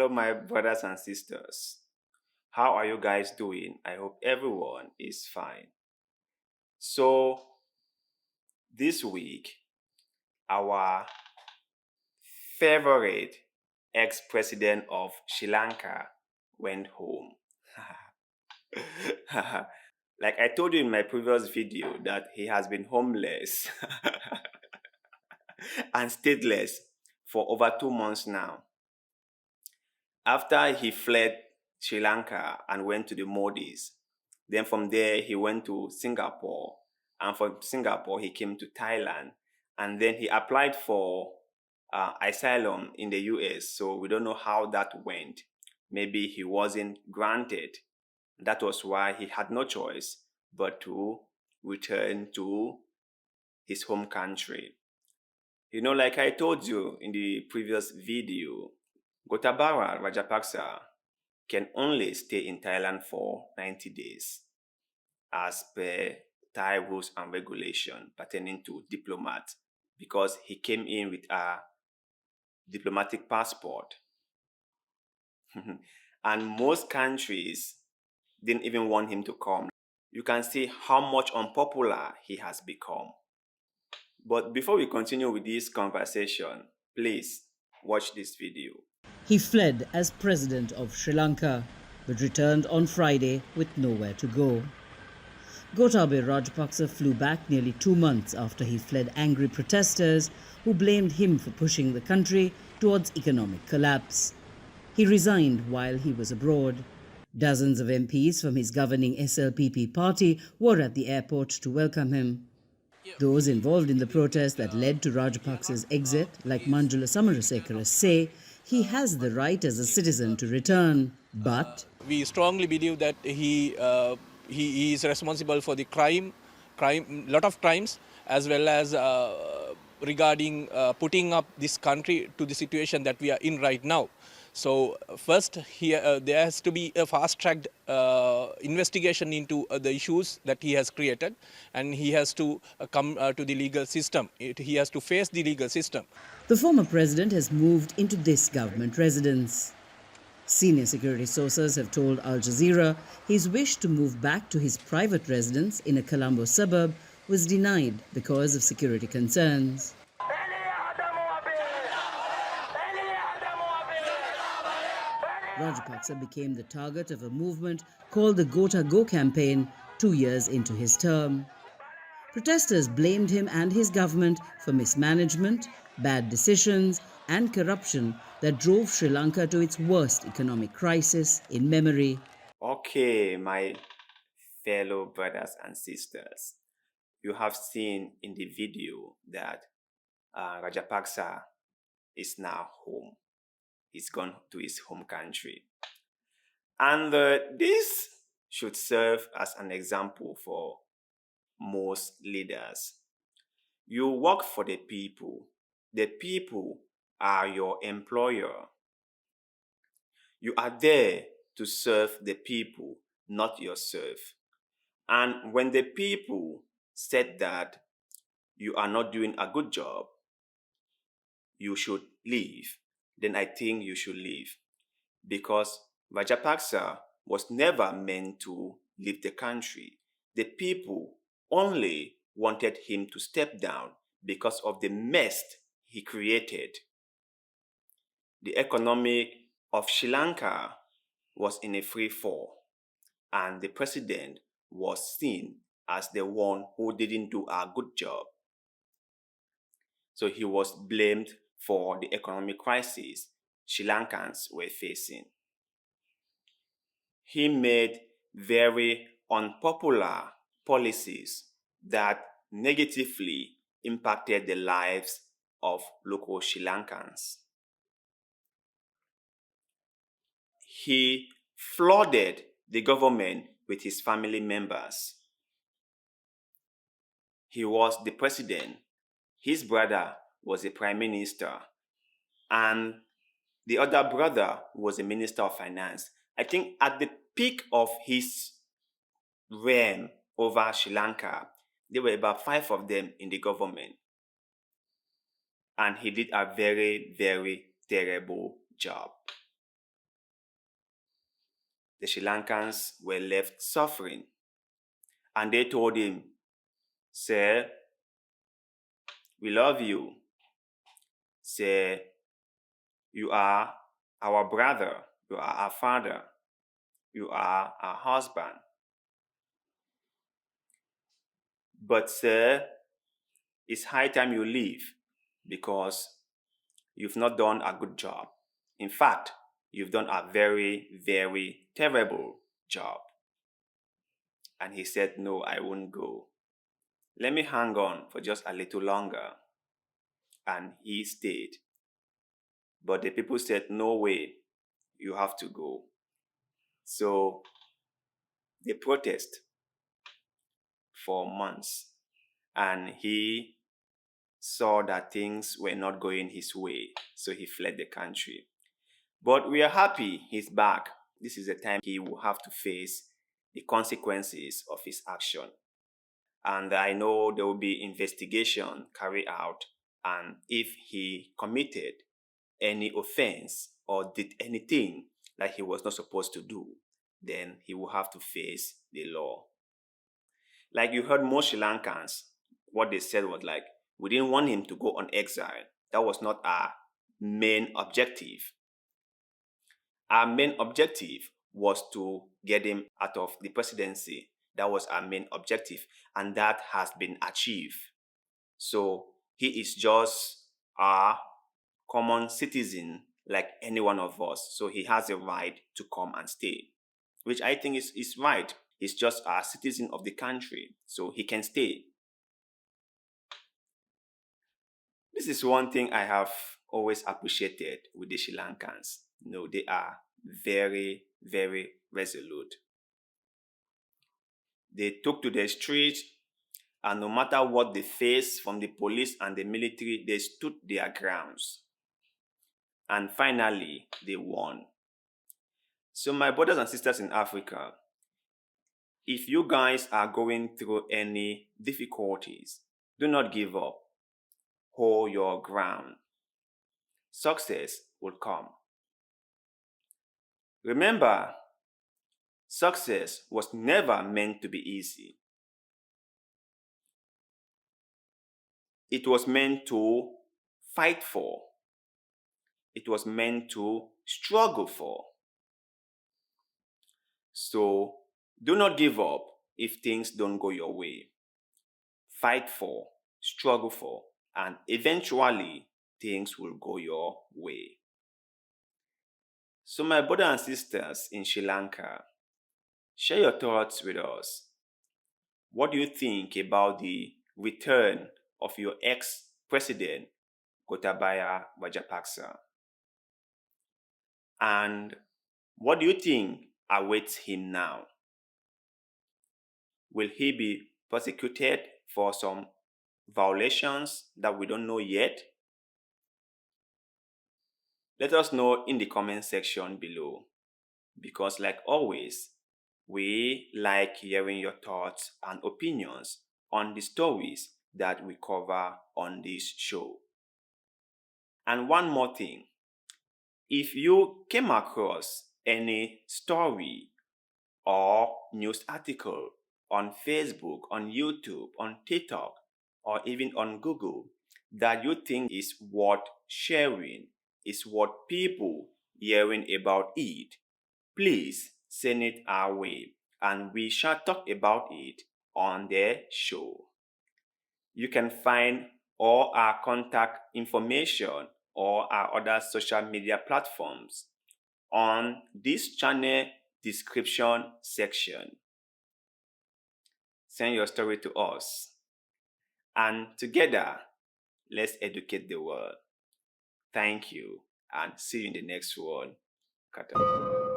Hello, my brothers and sisters. How are you guys doing? I hope everyone is fine. So, this week, our favorite ex president of Sri Lanka went home. Like I told you in my previous video, that he has been homeless and stateless for over 2 months now. After he fled Sri Lanka and went to the Maldives, then from there he went to Singapore, and from Singapore he came to Thailand, and then he applied for asylum in the US. So we don't know how that went. Maybe he wasn't granted. That was why he had no choice but to return to his home country. Like I told you in the previous video, Gotabaya Rajapaksa can only stay in Thailand for 90 days as per Thai rules and regulation pertaining to diplomats, because he came in with a diplomatic passport. And most countries didn't even want him to come. You can see how much unpopular he has become. But before we continue with this conversation, please watch this video. He fled as president of Sri Lanka, but returned on Friday with nowhere to go. Gotabaya Rajapaksa flew back nearly 2 months after he fled angry protesters who blamed him for pushing the country towards economic collapse. He resigned while he was abroad. Dozens of MPs from his governing SLPP party were at the airport to welcome him. Those involved in the protest that led to Rajapaksa's exit, like Manjula Samarasekara, say he has the right as a citizen to return, but we strongly believe that he is responsible for the lot of crimes, as well as regarding putting up this country to the situation that we are in right now. So first, there has to be a fast-tracked investigation into the issues that he has created, and he has to come to the legal system. He has to face the legal system. The former president has moved into this government residence. Senior security sources have told Al Jazeera his wish to move back to his private residence in a Colombo suburb was denied because of security concerns. Rajapaksa became the target of a movement called the Gota Go campaign 2 years into his term. Protesters blamed him and his government for mismanagement, bad decisions, and corruption that drove Sri Lanka to its worst economic crisis in memory. Okay, my fellow brothers and sisters, you have seen in the video that Rajapaksa is now home. He's gone to his home country. And this should serve as an example for most leaders. You work for the people. The people are your employer. You are there to serve the people, not yourself. And when the people said that you are not doing a good job, you should leave, then I think you should leave. Because Rajapaksa was never meant to leave the country. The people only wanted him to step down because of the mess he created. The economy of Sri Lanka was in a free fall, and the president was seen as the one who didn't do a good job. So he was blamed for the economic crisis Sri Lankans were facing. He made very unpopular policies that negatively impacted the lives of local Sri Lankans. He flooded the government with his family members. He was the president, his brother was the prime minister, and the other brother was the minister of finance. I think at the peak of his reign over Sri Lanka, there were about 5 of them in the government. And he did a very, very terrible job. the Sri Lankans were left suffering. And they told him, "Sir, we love you. Sir, you are our brother. You are our father. You are our husband. But, sir, it's high time you leave because you've not done a good job. In fact, you've done a very, very terrible job." And he said, "No, I won't go. Let me hang on for just a little longer." And he stayed. But the people said, "No way, you have to go." So they protest for months. And he saw that things were not going his way. So he fled the country. But we are happy he's back. This is the time he will have to face the consequences of his action. And I know there will be investigation carried out. And if he committed any offense or did anything that he was not supposed to do, then he will have to face the law. Like you heard most Sri Lankans, what they said was like, we didn't want him to go on exile. That was not our main objective. Our main objective was to get him out of the presidency. That was our main objective, and that has been achieved. So he is just a common citizen like any one of us. So he has a right to come and stay, which I think is right. He's just a citizen of the country, so he can stay. This is one thing I have always appreciated with the Sri Lankans. They are very, very resolute. They took to the streets, and no matter what they faced from the police and the military, they stood their grounds. And finally, they won. So my brothers and sisters in Africa, if you guys are going through any difficulties, do not give up. Hold your ground. Success will come. Remember, success was never meant to be easy. It was meant to fight for. It was meant to struggle for. So do not give up if things don't go your way. Fight for, struggle for, and eventually things will go your way. So my brothers and sisters in Sri Lanka, share your thoughts with us. What do you think about the return of your ex-president, Gotabaya Rajapaksa? And what do you think awaits him now? Will he be prosecuted for some violations that we don't know yet? Let us know in the comment section below, because like always, we like hearing your thoughts and opinions on the stories that we cover on this show. And one more thing, if you came across any story or news article on Facebook, on YouTube, on TikTok, or even on Google that you think is worth sharing, is worth people hearing about it, please send it our way and we shall talk about it on the show. You can find all our contact information or our other social media platforms on this channel description section. Send your story to us, and together, let's educate the world. Thank you, and see you in the next one. Kata.